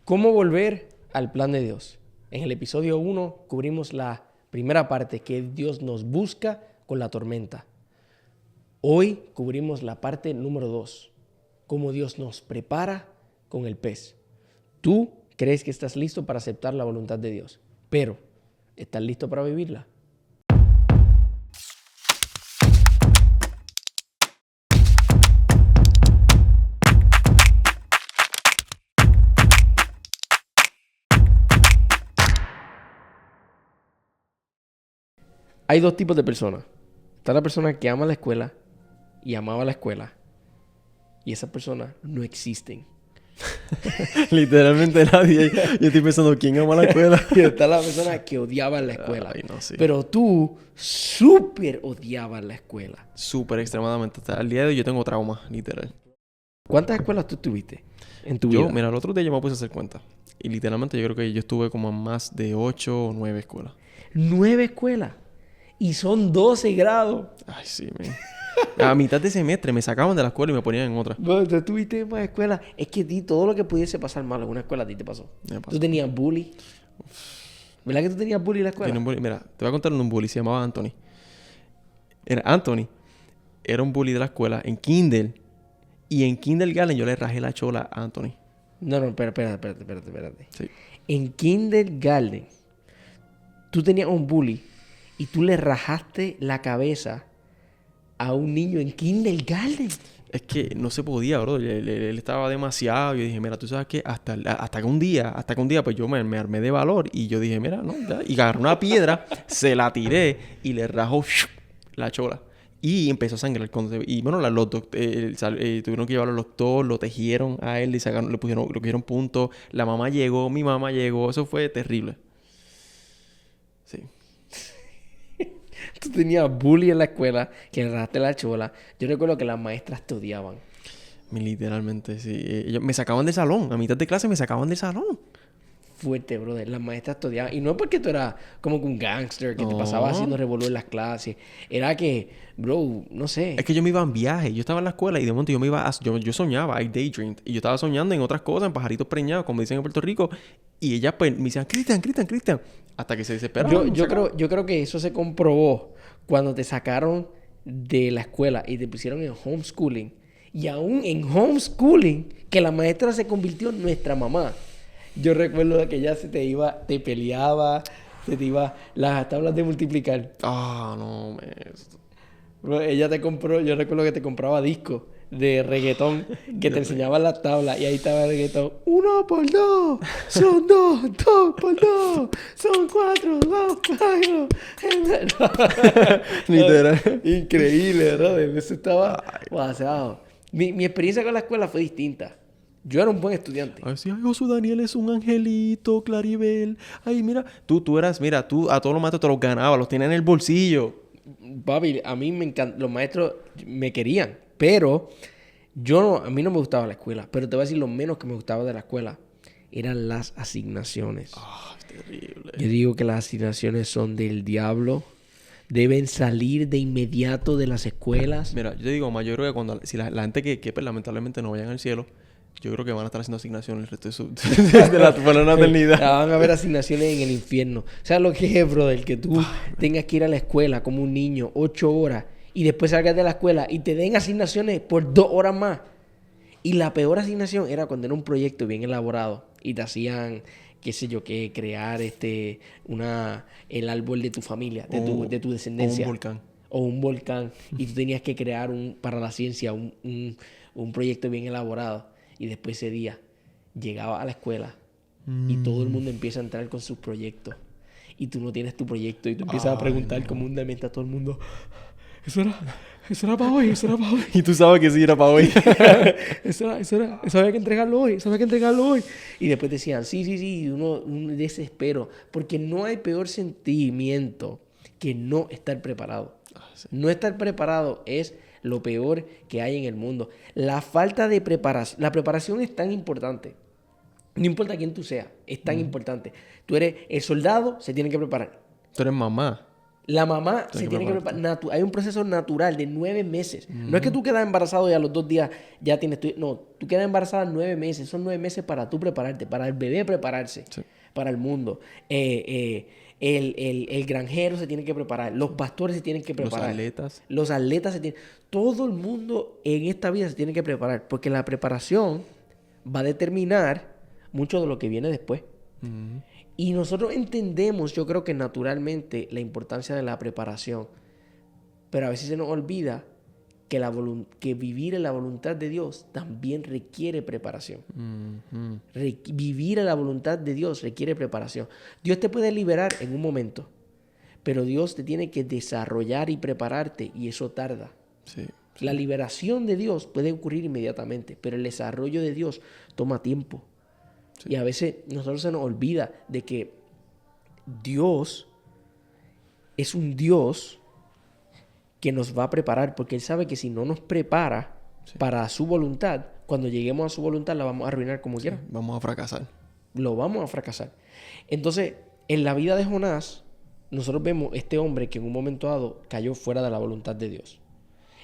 ¿Cómo volver al plan de Dios? En el episodio 1 cubrimos la primera parte, que Dios nos busca con la tormenta. Hoy cubrimos la parte número 2, cómo Dios nos prepara con el pez. Tú crees que estás listo para aceptar la voluntad de Dios, pero ¿estás listo para vivirla? Hay dos tipos de personas. Está la persona que ama la escuela y amaba la escuela. Y esas personas no existen. Literalmente nadie. Yo estoy pensando, ¿quién ama la escuela? Y está la persona que odiaba la escuela. Ay, no, sí. Pero tú súper odiabas la escuela. Súper extremadamente. Hasta el día de hoy yo tengo trauma, literal. ¿Cuántas escuelas tú tuviste en tu Yo, vida? mira, el otro día yo me puse a hacer cuenta. Y literalmente yo creo que yo estuve como en más de 8 o 9 escuelas. 9 escuelas. Y son 12 grados. Ay, sí, man. A mitad de semestre me sacaban de la escuela y me ponían en otra. Bueno, tú tuviste más escuelas. Es que a ti todo lo que pudiese pasar mal en una escuela a ti te pasó. Me pasó. Tú tenías bully. ¿Verdad que tú tenías bully en la escuela? Tenía un bully. Mira, te voy a contar un bully. Se llamaba Anthony. Era Anthony. Era un bully de la escuela en Kindle. Y en Kindergarten yo le rajé la chola a Anthony. No, espérate. Sí. En Kindergarten, tú tenías un bully y tú le rajaste la cabeza a un niño en Kindergarten. Es que no se podía, bro. Él estaba demasiado. Yo dije, mira, tú sabes qué, hasta que un día, pues yo me armé de valor. Y yo dije, mira, no, ya. Y agarré una piedra, se la tiré y le rajó la chola. Y empezó a sangrar. Y bueno, tuvieron que llevarlo al doctor, lo tejieron a él, le pusieron puntos. La mamá llegó, mi mamá llegó. Eso fue terrible. Sí. Tú tenías bully en la escuela, que le rajaste la chola. Yo recuerdo que las maestras te odiaban. Literalmente, sí. Ellos me sacaban del salón. A mitad de clase me sacaban del salón. Fuerte, brother. Las maestras te odiaban. Y no es porque tú eras como que un gangster que te No. pasaba haciendo revolú en las clases. Era que, bro, no sé. Es que yo me iba en viaje. Yo estaba en la escuela y de momento yo me iba yo soñaba, I daydreamed. Y yo estaba soñando en otras cosas, en pajaritos preñados, como dicen en Puerto Rico. Y ellas pues me decían, Cristian. Hasta que se desesperaban. Yo creo que eso se comprobó cuando te sacaron de la escuela y te pusieron en homeschooling. Y aún en homeschooling, que la maestra se convirtió en nuestra mamá. Yo recuerdo que ella te peleaba, se te iba las tablas de multiplicar. Ah, no, me... Bro, ella te compró, yo recuerdo que te compraba discos de reggaetón que te enseñaban las tablas y ahí estaba el reggaetón. 1 por 2 son 2, 2 por 2 son 4, 2 4. Literal. Increíble, bro. Eso estaba pasado. Mi experiencia con la escuela fue distinta. Yo era un buen estudiante. Ay, sí, ay, Josu Daniel es un angelito, Claribel. Ay, mira, tú a todos los maestros te los ganabas, los tenías en el bolsillo. Papi, a mí me encanta, los maestros me querían, pero a mí no me gustaba la escuela. Pero te voy a decir lo menos que me gustaba de la escuela eran las asignaciones. Ah, es terrible. Yo digo que las asignaciones son del diablo. Deben salir de inmediato de las escuelas. Mira, yo te digo, yo creo que si la gente que pues, lamentablemente no vayan al cielo, yo creo que van a estar haciendo asignaciones el resto de la eternidad. Van a haber asignaciones en el infierno. O sea, lo que es, brother, que tú tengas que ir a la escuela como un niño 8 horas y después salgas de la escuela y te den asignaciones por 2 horas más. Y la peor asignación era cuando era un proyecto bien elaborado y te hacían, qué sé yo, que crear el árbol de tu familia, de tu descendencia. O un volcán. O un volcán. Y tú tenías que crear para la ciencia un proyecto bien elaborado. Y después ese día llegaba a la escuela y todo el mundo empieza a entrar con sus proyectos. Y tú no tienes tu proyecto y tú empiezas a preguntar comúnmente a todo el mundo, Eso era para hoy. Y tú sabes que sí era para hoy. Eso había que entregarlo hoy. Y después decían, sí. Y un desespero. Porque no hay peor sentimiento que no estar preparado. Sí. No estar preparado es lo peor que hay en el mundo. La falta de preparación. La preparación es tan importante. No importa quién tú seas, es tan importante. Tú eres el soldado, se tiene que preparar. Tú eres mamá. La mamá se tiene que preparar. Hay un proceso natural de 9 meses. No es que tú quedas embarazado y a los 2 días ya tienes No, tú quedas embarazada 9 meses. Son 9 meses para tú prepararte, para el bebé prepararse, para el mundo. El granjero se tiene que preparar. Los pastores se tienen que preparar. Los atletas se tienen... Todo el mundo en esta vida se tiene que preparar. Porque la preparación va a determinar mucho de lo que viene después. Y nosotros entendemos, yo creo que naturalmente, la importancia de la preparación. Pero a veces se nos olvida que vivir en la voluntad de Dios también requiere preparación. Vivir en la voluntad de Dios requiere preparación. Dios te puede liberar en un momento, pero Dios te tiene que desarrollar y prepararte, y eso tarda. La liberación de Dios puede ocurrir inmediatamente, pero el desarrollo de Dios toma tiempo. Y a veces nosotros se nos olvida de que Dios es un Dios que nos va a preparar, porque Él sabe que si no nos prepara para su voluntad, cuando lleguemos a su voluntad la vamos a arruinar como quiera. Vamos a fracasar. Lo vamos a fracasar. Entonces, en la vida de Jonás, nosotros vemos este hombre que en un momento dado cayó fuera de la voluntad de Dios.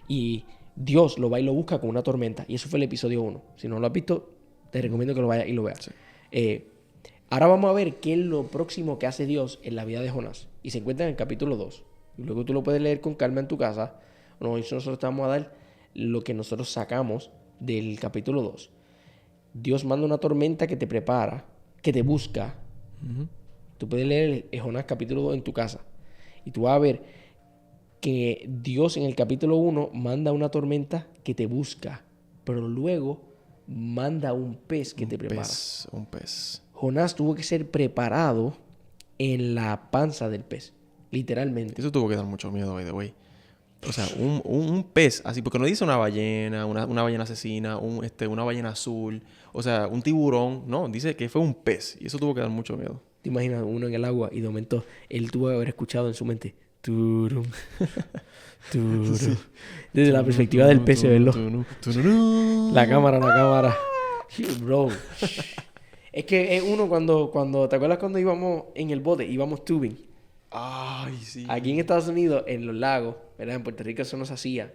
Y Dios lo va y lo busca con una tormenta. Y eso fue el episodio 1. Si no lo has visto, te recomiendo que lo vayas y lo veas. Ahora vamos a ver qué es lo próximo que hace Dios en la vida de Jonás. Y se encuentra en el capítulo 2. Y luego tú lo puedes leer con calma en tu casa. Nosotros te vamos a dar lo que nosotros sacamos del capítulo 2. Dios manda una tormenta que te prepara, que te busca. Tú puedes leer el Jonás capítulo 2 en tu casa. Y tú vas a ver que Dios en el capítulo 1 manda una tormenta que te busca. Pero luego manda un pez que te prepara. Un pez. Jonás tuvo que ser preparado en la panza del pez. Literalmente. Eso tuvo que dar mucho miedo, by the way. O sea, un pez, así, porque no dice una ballena, una ballena asesina, una ballena azul, o sea, un tiburón, no, dice que fue un pez. Y eso tuvo que dar mucho miedo. ¿Te imaginas uno en el agua y de momento él tuvo que haber escuchado en su mente turum, turum. Sí. Desde la perspectiva del pez, verlo. La cámara. Bro. Es que es uno cuando... ¿Te acuerdas cuando íbamos en el bote? Íbamos tubing. Ay, sí. Aquí en Estados Unidos, en los lagos, ¿verdad? En Puerto Rico eso no se hacía.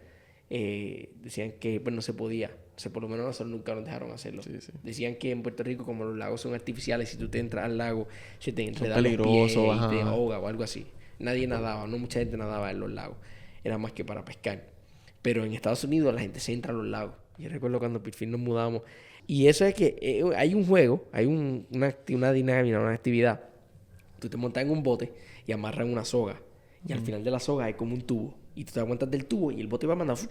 Decían que pues, no se podía. O sea, por lo menos nosotros nunca nos dejaron hacerlo. Sí. Decían que en Puerto Rico, como los lagos son artificiales, si tú te entras al lago, se te enredan los pies y te ahoga o algo así. Nadie nadaba, no mucha gente nadaba en los lagos. Era más que para pescar. Pero en Estados Unidos la gente se entra a los lagos. Yo recuerdo cuando por fin nos mudamos. Y eso es que hay un juego, hay una dinámica, una actividad. Tú te montas en un bote y amarran una soga. Y al final de la soga hay como un tubo. Y tú te aguantas del tubo y el bote va mandando.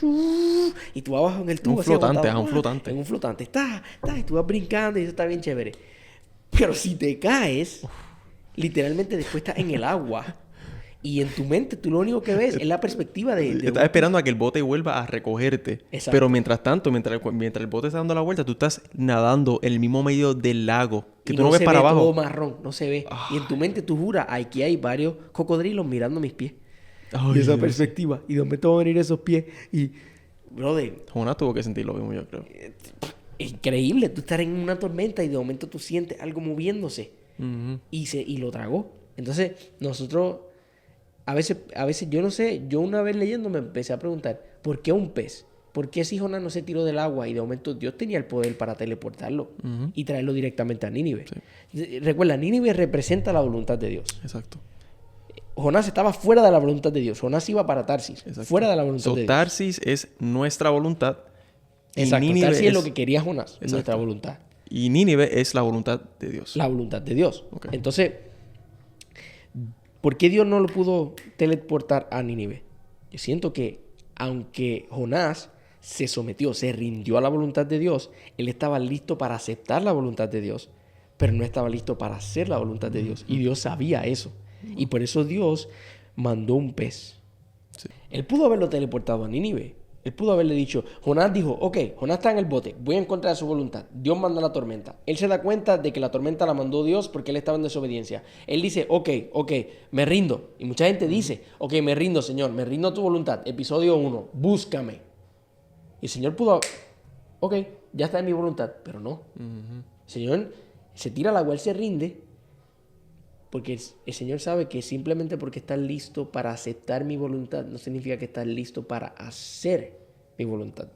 Y tú vas abajo en el tubo. Un flotante. En un flotante. Y tú vas brincando y eso está bien chévere. Pero si te caes, literalmente después estás en el agua. Y en tu mente, tú lo único que ves es la perspectiva de estás esperando a que el bote vuelva a recogerte. Exacto. Pero mientras tanto, mientras el bote está dando la vuelta, tú estás nadando en el mismo medio del lago. Que tú no ves para abajo. Todo marrón, no se ve. Y en tu mente tú juras, aquí hay varios cocodrilos mirando mis pies. Y esa perspectiva. Y de momento van a venir esos pies. Y, brother... Jonás tuvo que sentir lo mismo, yo creo. Increíble. Tú estás en una tormenta y de momento tú sientes algo moviéndose. Y lo tragó. Entonces, nosotros... A veces, yo no sé, yo una vez leyendo me empecé a preguntar, ¿por qué un pez? ¿Por qué si Jonás no se tiró del agua y de momento Dios tenía el poder para teleportarlo y traerlo directamente a Nínive? Sí. Recuerda, Nínive representa la voluntad de Dios. Exacto. Jonás estaba fuera de la voluntad de Dios. Jonás iba para Tarsis, fuera de la voluntad de Dios. Tarsis es nuestra voluntad. Exacto, Tarsis es lo que quería Jonás, es nuestra voluntad. Y Nínive es la voluntad de Dios. La voluntad de Dios. Okay. Entonces... ¿por qué Dios no lo pudo teleportar a Nínive? Yo siento que, aunque Jonás se sometió, se rindió a la voluntad de Dios, él estaba listo para aceptar la voluntad de Dios, pero no estaba listo para hacer la voluntad de Dios. Y Dios sabía eso. Y por eso Dios mandó un pez. Sí. Él pudo haberlo teleportado a Nínive. Él pudo haberle dicho, Jonás dijo, ok, Jonás está en el bote, voy en contra de su voluntad. Dios manda la tormenta. Él se da cuenta de que la tormenta la mandó Dios porque él estaba en desobediencia. Él dice, ok, me rindo. Y mucha gente dice, ok, me rindo, Señor, me rindo a tu voluntad. Episodio 1, búscame. Y el Señor pudo, ok, ya está en mi voluntad, pero no. El Señor se tira al agua, él se rinde, Porque el Señor sabe que simplemente porque estás listo para aceptar mi voluntad, no significa que estás listo para hacer mi voluntad.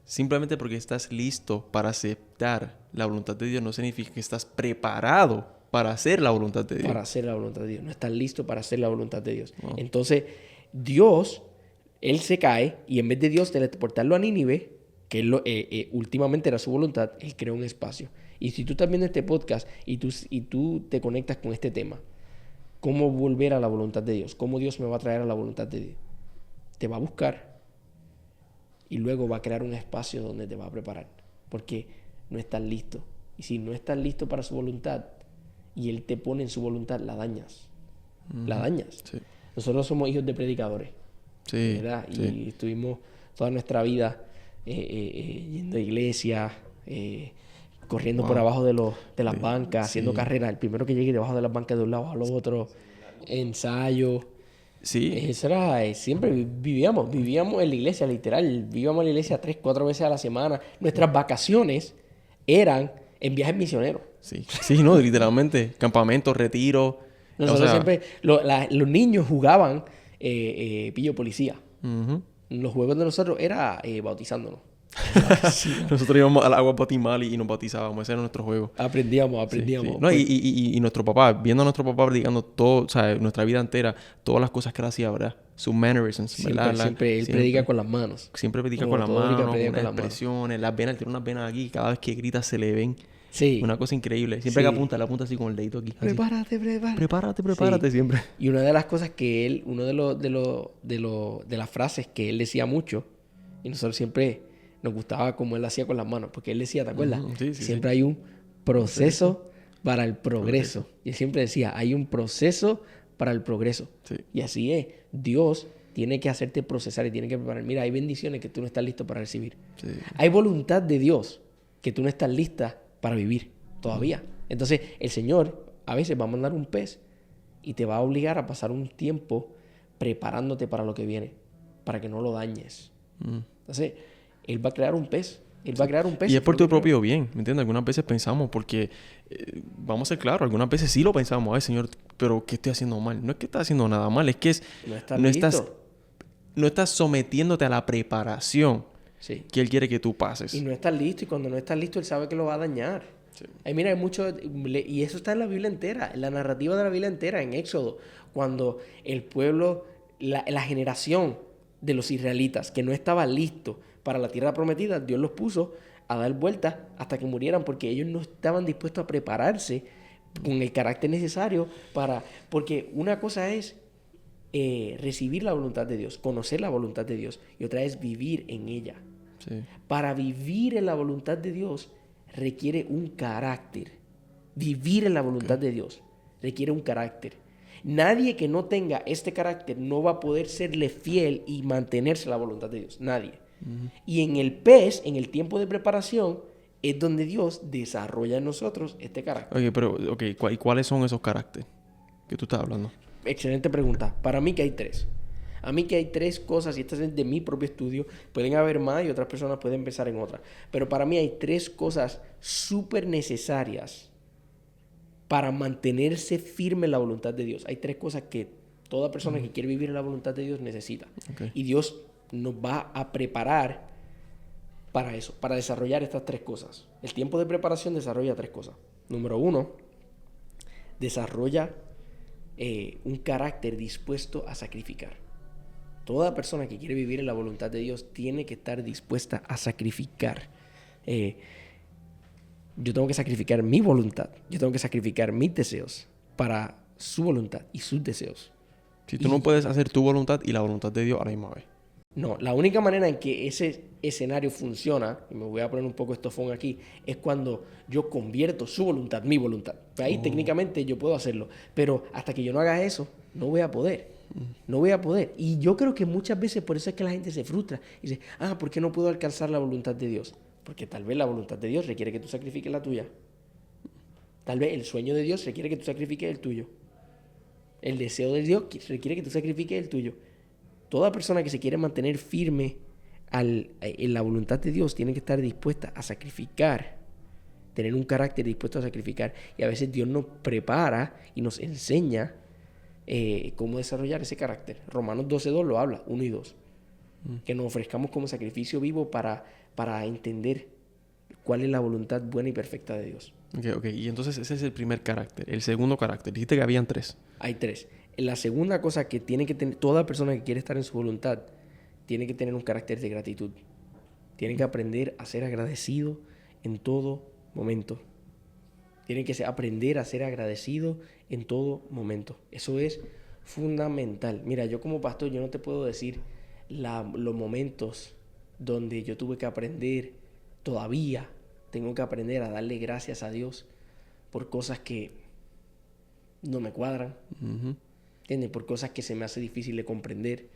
Simplemente porque estás listo para aceptar la voluntad de Dios no significa que estás preparado para hacer la voluntad de Dios. Para hacer la voluntad de Dios. No estás listo para hacer la voluntad de Dios. Wow. Entonces, Dios, Él se cae y en vez de Dios teleportarlo a Nínive, que últimamente era su voluntad, Él creó un espacio. Y si tú estás viendo este podcast y tú te conectas con este tema, ¿cómo volver a la voluntad de Dios? ¿Cómo Dios me va a traer a la voluntad de Dios? Te va a buscar y luego va a crear un espacio donde te va a preparar. Porque no estás listo. Y si no estás listo para su voluntad y Él te pone en su voluntad, la dañas. La dañas. Sí. Nosotros somos hijos de predicadores. Sí. ¿Verdad? Sí. Y estuvimos toda nuestra vida yendo a iglesia, corriendo por abajo de las bancas, haciendo carreras. El primero que llegue debajo de las bancas de un lado al otro, ensayo. Sí. Eso era, siempre vivíamos en la iglesia, literal. Vivíamos en la iglesia 3, 4 veces a la semana. Nuestras vacaciones eran en viajes misioneros. Sí. Sí, no, literalmente. Campamentos, retiros. Nosotros siempre, los niños jugaban pillo policía. Los juegos de nosotros era bautizándonos. Nosotros íbamos al agua bautismal y nos bautizábamos. Ese era nuestro juego. Aprendíamos. Sí, sí. No, y nuestro papá, viendo a nuestro papá predicando todo, o sea, nuestra vida entera, todas las cosas que él hacía, ¿verdad? Sus mannerisms, ¿verdad? Siempre él predica con las manos. Siempre predica con las manos, unas expresiones, las venas, tiene unas venas aquí, cada vez que grita se le ven. Sí. Una cosa increíble. Siempre que apunta, le apunta así con el dedito aquí. Prepárate. Prepárate siempre. Y una de las cosas que él, de las frases que él decía mucho, y nosotros siempre nos gustaba como él hacía con las manos, porque él decía, ¿te acuerdas? Siempre hay un proceso para el progreso. Y él siempre decía, hay un proceso para el progreso. Sí. Y así es. Dios tiene que hacerte procesar y tiene que preparar. Mira, hay bendiciones que tú no estás listo para recibir. Sí. Hay voluntad de Dios que tú no estás lista para vivir todavía. Entonces, el Señor a veces va a mandar un pez y te va a obligar a pasar un tiempo preparándote para lo que viene, para que no lo dañes. Entonces, Él va a crear un pez. Él va a crear un pez. Y es por tu propio bien, ¿me entiendes? Algunas veces pensamos, porque, vamos a ser claros, algunas veces sí lo pensamos, ay Señor, pero ¿qué estoy haciendo mal? No es que estás haciendo nada mal, es que no estás sometiéndote a la preparación que Él quiere que tú pases. Y no estás listo, y cuando no estás listo, Él sabe que lo va a dañar. Sí. Ay, mira, hay mucho, y eso está en la Biblia entera, en la narrativa de la Biblia entera, en Éxodo, cuando el pueblo, la generación de los israelitas que no estaba listo para la tierra prometida, Dios los puso a dar vueltas hasta que murieran, porque ellos no estaban dispuestos a prepararse con el carácter necesario porque una cosa es recibir la voluntad de Dios, conocer la voluntad de Dios, y otra es vivir en ella. Sí. Para vivir en la voluntad de Dios requiere un carácter. Vivir en la voluntad de Dios requiere un carácter. Nadie que no tenga este carácter no va a poder serle fiel y mantenerse en la voluntad de Dios. Nadie. Y en el pez, en el tiempo de preparación, es donde Dios desarrolla en nosotros este carácter. ¿Y cuáles son esos caracteres que tú estás hablando? Excelente pregunta. Para mí que hay 3. A mí que hay 3 cosas, y estas es de mi propio estudio, pueden haber más y otras personas pueden pensar en otras. Pero para mí hay 3 cosas súper necesarias para mantenerse firme en la voluntad de Dios. Hay 3 cosas que toda persona que quiere vivir en la voluntad de Dios necesita. Y Dios nos va a preparar para eso, para desarrollar estas 3 cosas. El tiempo de preparación desarrolla 3 cosas. Número 1, desarrolla un carácter dispuesto a sacrificar. Toda persona que quiere vivir en la voluntad de Dios tiene que estar dispuesta a sacrificar. Yo tengo que sacrificar mi voluntad. Yo tengo que sacrificar mis deseos para su voluntad y sus deseos. Si tú no puedes hacer tu voluntad y la voluntad de Dios a la misma vez. No, la única manera en que ese escenario funciona, y me voy a poner un poco estofón aquí, es cuando yo convierto su voluntad, mi voluntad. Ahí técnicamente yo puedo hacerlo, pero hasta que yo no haga eso, no voy a poder. No voy a poder. Y yo creo que muchas veces por eso es que la gente se frustra y dice, ¿por qué no puedo alcanzar la voluntad de Dios? Porque tal vez la voluntad de Dios requiere que tú sacrifiques la tuya. Tal vez el sueño de Dios requiere que tú sacrifiques el tuyo. El deseo de Dios requiere que tú sacrifiques el tuyo. Toda persona que se quiere mantener firme en la voluntad de Dios tiene que estar dispuesta a sacrificar tener un carácter dispuesto a sacrificar. Y a veces Dios nos prepara y nos enseña cómo desarrollar ese carácter. Romanos 12:2 lo habla, 1 y 2. Que nos ofrezcamos como sacrificio vivo para entender cuál es la voluntad buena y perfecta de Dios. Ok. Y entonces ese es el primer carácter. El segundo carácter. Dijiste que habían 3. Hay 3. La segunda cosa que tiene que tener toda persona que quiere estar en su voluntad, tiene que tener un carácter de gratitud. Tiene que aprender a ser agradecido en todo momento. Tiene que aprender a ser agradecido en todo momento. Eso es fundamental. Mira, yo como pastor, yo no te puedo decir los momentos donde yo tuve que aprender, todavía tengo que aprender a darle gracias a Dios por cosas que no me cuadran, ¿entiendes? Por cosas que se me hace difícil de comprender.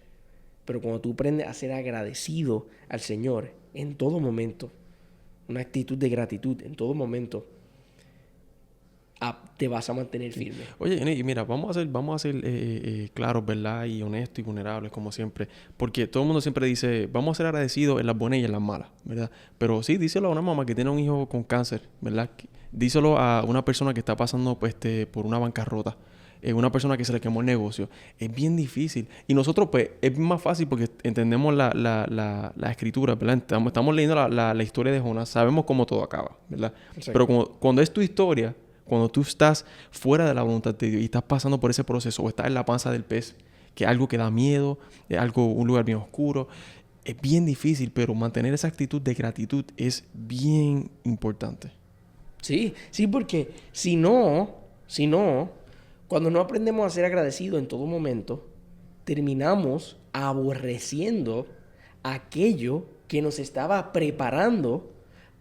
Pero cuando tú aprendes a ser agradecido al Señor en todo momento, una actitud de gratitud en todo momento, te vas a mantener firme. Oye, y mira, vamos a ser claros, ¿verdad? Y honestos y vulnerables, como siempre. Porque todo el mundo siempre dice, vamos a ser agradecidos en las buenas y en las malas, ¿verdad? Pero sí, díselo a una mamá que tiene un hijo con cáncer, ¿verdad? Díselo a una persona que está pasando por una bancarrota. Una persona que se le quemó el negocio. Es bien difícil. Y nosotros, pues, es más fácil porque entendemos la escritura, ¿verdad? Estamos leyendo la historia de Jonás. Sabemos cómo todo acaba, ¿verdad? Exacto. Pero cuando es tu historia, cuando tú estás fuera de la voluntad de Dios y estás pasando por ese proceso o estás en la panza del pez, que es algo que da miedo, es un lugar bien oscuro, es bien difícil, pero mantener esa actitud de gratitud es bien importante. Sí, porque si no, cuando no aprendemos a ser agradecidos en todo momento, terminamos aborreciendo aquello que nos estaba preparando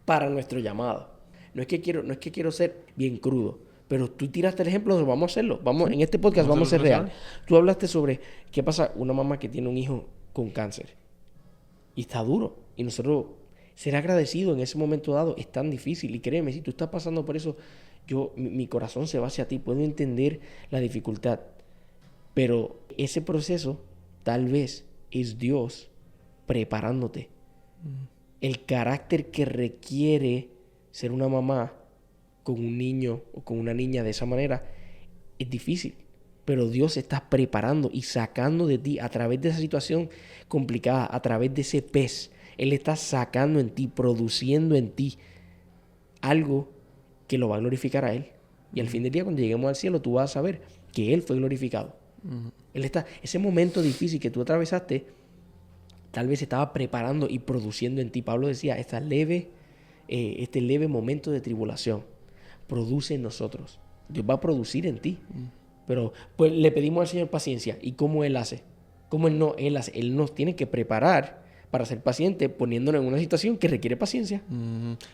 para nuestro llamado. No es que quiero ser bien crudo, pero tú tiraste el ejemplo, vamos a hacerlo. En este podcast vamos a ser real. Tú hablaste sobre qué pasa una mamá que tiene un hijo con cáncer. Y está duro. Y nosotros ser agradecido en ese momento dado es tan difícil. Y créeme, si tú estás pasando por eso, mi corazón se va hacia ti. Puedo entender la dificultad. Pero ese proceso tal vez es Dios preparándote. El carácter que requiere ser una mamá con un niño o con una niña de esa manera es difícil. Pero Dios se está preparando y sacando de ti a través de esa situación complicada, a través de ese pez. Él está sacando en ti, produciendo en ti algo que lo va a glorificar a Él. Y al fin del día, cuando lleguemos al cielo, tú vas a saber que Él fue glorificado. Ese momento difícil que tú atravesaste, tal vez estaba preparando y produciendo en ti. Pablo decía, este leve momento de tribulación produce en nosotros. Dios va a producir en ti. Pero pues le pedimos al Señor paciencia. ¿Y cómo Él hace? ¿Cómo Él hace? Él nos tiene que preparar para ser paciente, poniéndonos en una situación que requiere paciencia.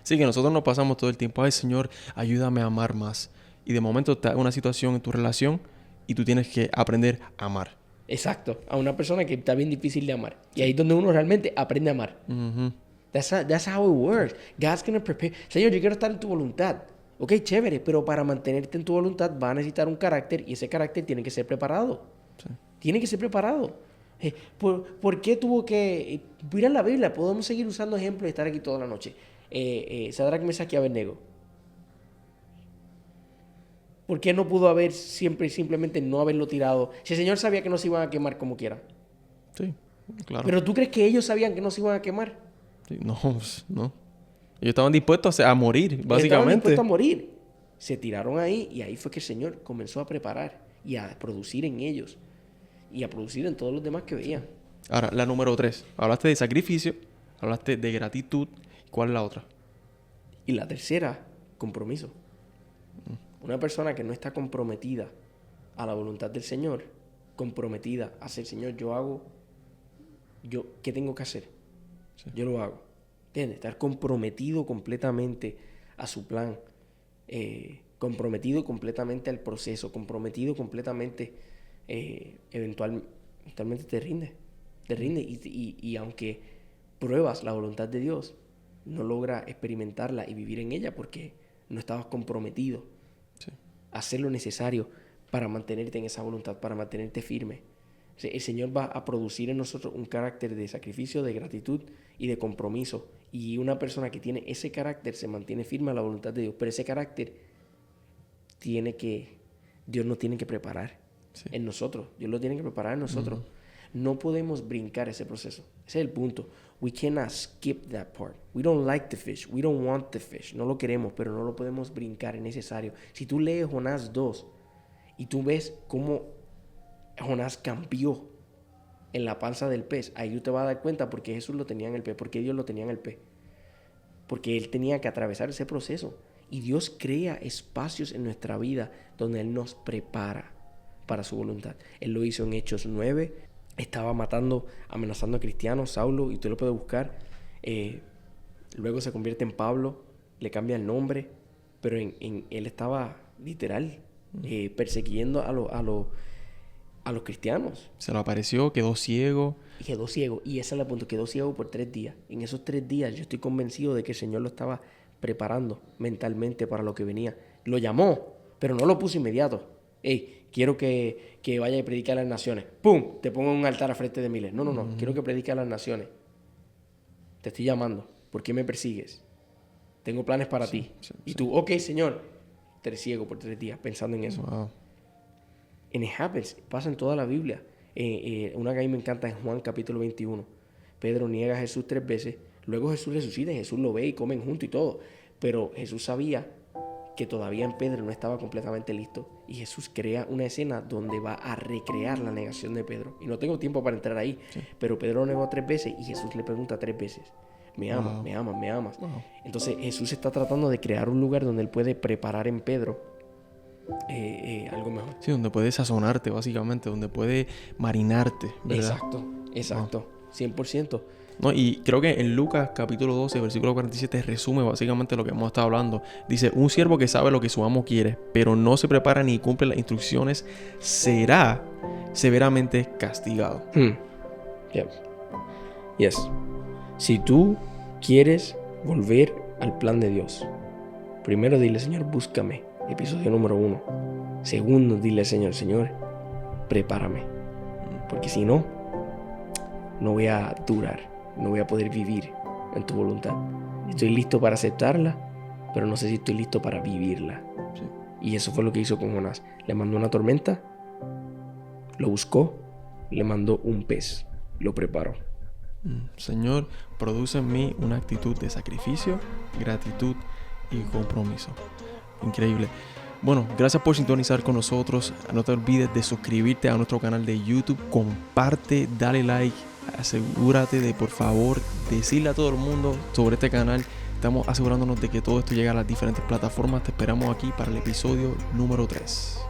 Sí, que nosotros nos pasamos todo el tiempo, ay Señor, ayúdame a amar más. Y de momento está una situación en tu relación y tú tienes que aprender a amar. Exacto, a una persona que está bien difícil de amar. Y ahí es donde uno realmente aprende a amar. That's how it works. God's going to prepare. Señor, yo quiero estar en tu voluntad. Ok, chévere, pero para mantenerte en tu voluntad va a necesitar un carácter y ese carácter tiene que ser preparado. Sí. Tiene que ser preparado. ¿Por qué tuvo que...? Mira la Biblia, podemos seguir usando ejemplos y estar aquí toda la noche. Sadrach, Mesach y Abednego. ¿Por qué no pudo haber simplemente no haberlo tirado? Si el Señor sabía que no se iban a quemar como quiera. Sí, claro. ¿Pero tú crees que ellos sabían que no se iban a quemar? Sí, no. Ellos estaban dispuestos a morir, básicamente. Estaban dispuestos a morir. Se tiraron ahí y ahí fue que el Señor comenzó a preparar y a producir en ellos y a producir en todos los demás que veían. Ahora, la número 3. Hablaste de sacrificio, hablaste de gratitud. ¿Cuál es la otra? Y la tercera, compromiso. Una persona que no está comprometida a la voluntad del Señor, comprometida a ser Señor, ¿qué tengo que hacer? Sí. Yo lo hago. ¿Entiendes? Estar comprometido completamente a su plan, comprometido completamente al proceso, comprometido completamente, eventualmente te rinde. Y aunque pruebas la voluntad de Dios, no logra experimentarla y vivir en ella porque no estabas comprometido a hacer lo necesario para mantenerte en esa voluntad, para mantenerte firme. El Señor va a producir en nosotros un carácter de sacrificio, de gratitud y de compromiso. Y una persona que tiene ese carácter se mantiene firme a la voluntad de Dios. Pero ese carácter Dios no tiene que preparar en nosotros. Dios lo tiene que preparar en nosotros. No podemos brincar ese proceso. Ese es el punto. We cannot skip that part. We don't like the fish. We don't want the fish. No lo queremos, pero no lo podemos brincar. Es necesario. Si tú lees Jonás 2 y tú ves cómo Jonás cambió en la panza del pez, ahí tú te vas a dar cuenta por qué Jesús lo tenía en el pez, por qué Dios lo tenía en el pez. Porque Él tenía que atravesar ese proceso. Y Dios crea espacios en nuestra vida donde Él nos prepara para su voluntad. Él lo hizo en Hechos 9. Estaba amenazando a cristianos, Saulo, y tú lo puedes buscar. Luego se convierte en Pablo, le cambia el nombre, pero él estaba literal persiguiendo a los cristianos. Se lo apareció, quedó ciego. Y quedó ciego. Y ese es el punto. Quedó ciego por 3 días. En esos 3 días yo estoy convencido de que el Señor lo estaba preparando mentalmente para lo que venía. Lo llamó, pero no lo puso inmediato. Hey, quiero que vaya a predicar a las naciones. ¡Pum! Te pongo un altar a frente de miles. No. Quiero que predique a las naciones. Te estoy llamando. ¿Por qué me persigues? Tengo planes para ti. Y tú, ok, Señor. Te eres ciego por 3 días pensando en eso. Wow. And it happens. Pasa en toda la Biblia. Una que a mí me encanta es Juan capítulo 21. Pedro niega a Jesús 3 veces. Luego Jesús resucita y Jesús lo ve y comen juntos y todo. Pero Jesús sabía que todavía en Pedro no estaba completamente listo. Y Jesús crea una escena donde va a recrear la negación de Pedro. Y no tengo tiempo para entrar ahí. Sí. Pero Pedro lo negó 3 veces y Jesús le pregunta 3 veces. ¿Me amas? Wow. ¿Me amas? ¿Me amas? Wow. Entonces Jesús está tratando de crear un lugar donde Él puede preparar en Pedro algo mejor. Sí, donde puede sazonarte básicamente, donde puede marinarte, ¿verdad? Exacto. Wow. 100%. No, y creo que en Lucas capítulo 12, versículo 47 resume básicamente lo que hemos estado hablando. Dice, un siervo que sabe lo que su amo quiere, pero no se prepara ni cumple las instrucciones, será severamente castigado. Yes. Si tú quieres volver al plan de Dios, primero dile, Señor, búscame. Episodio número 1. Segundo, dile al Señor, prepárame. Porque si no, no voy a durar. No voy a poder vivir en tu voluntad. Estoy listo para aceptarla, pero no sé si estoy listo para vivirla. Sí. Y eso fue lo que hizo con Jonás. Le mandó una tormenta, lo buscó, le mandó un pez, lo preparó. Señor, produce en mí una actitud de sacrificio, gratitud y compromiso. Increíble. Bueno, gracias por sintonizar con nosotros. No te olvides de suscribirte a nuestro canal de YouTube. Comparte, dale like. Asegúrate de, por favor, decirle a todo el mundo sobre este canal. Estamos asegurándonos de que todo esto llegue a las diferentes plataformas. Te esperamos aquí para el episodio número 3.